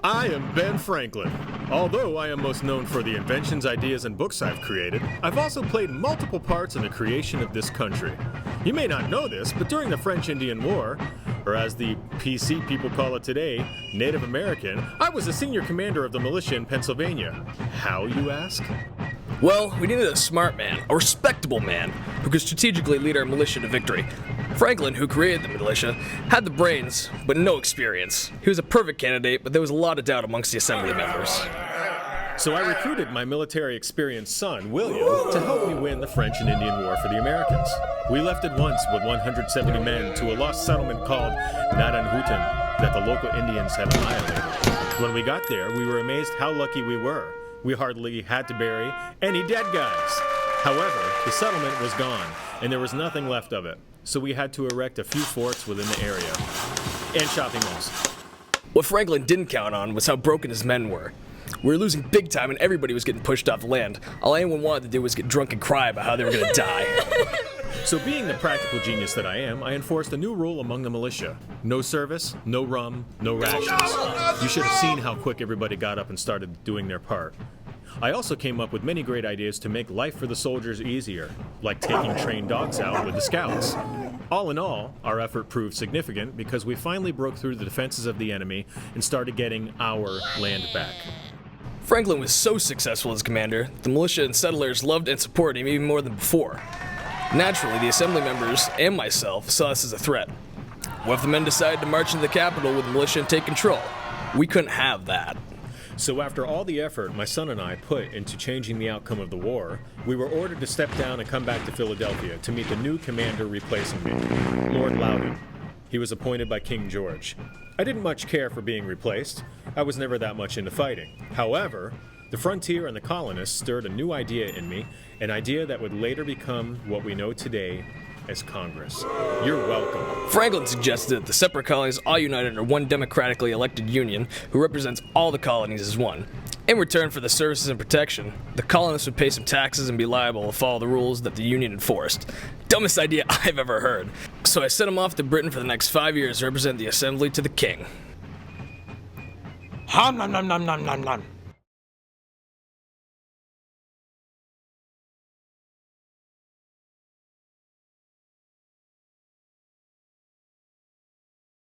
I am Ben Franklin. Although I am most known for the inventions, ideas, and books I've created, I've also played multiple parts in the creation of this country. You may not know this, but during the French-Indian War, or as the PC people call it today, Native American, I was a senior commander of the militia in Pennsylvania. How, you ask? Well, we needed a smart man, a respectable man, who could strategically lead our militia to victory. Franklin, who created the militia, had the brains, but no experience. He was a perfect candidate, but there was a lot of doubt amongst the assembly members. So I recruited my military experienced son, William, to help me win the French and Indian War for the Americans. We left at once with 170 men to a lost settlement called Naranhutan that the local Indians had annihilated. When we got there, we were amazed how lucky we were. We hardly had to bury any dead guys. However, the settlement was gone, and there was nothing left of it. So we had to erect a few forts within the area, and shopping malls. What Franklin didn't count on was how broken his men were. We were losing big time and everybody was getting pushed off the land. All anyone wanted to do was get drunk and cry about how they were going to die. So being the practical genius that I am, I enforced a new rule among the militia. No service, no rum, no rations. You should have seen how quick everybody got up and started doing their part. I also came up with many great ideas to make life for the soldiers easier, like taking trained dogs out with the scouts. All in all, our effort proved significant because we finally broke through the defenses of the enemy and started getting our land back. Franklin was so successful as commander, the militia and settlers loved and supported him even more than before. Naturally, the assembly members and myself saw this as a threat. What if the men decided to march into the capital with the militia and take control? We couldn't have that. So after all the effort my son and I put into changing the outcome of the war, we were ordered to step down and come back to Philadelphia to meet the new commander replacing me, Lord Loudon. He was appointed by King George. I didn't much care for being replaced. I was never that much into fighting. However, the frontier and the colonists stirred a new idea in me, an idea that would later become what we know today as Congress. You're welcome. Franklin suggested that the separate colonies all united under one democratically elected union who represents all the colonies as one. In return for the services and protection, the colonists would pay some taxes and be liable to follow the rules that the union enforced. Dumbest idea I've ever heard. So I sent him off to Britain for the next 5 years to represent the assembly to the king. Nom nom nom nom nom nom nom.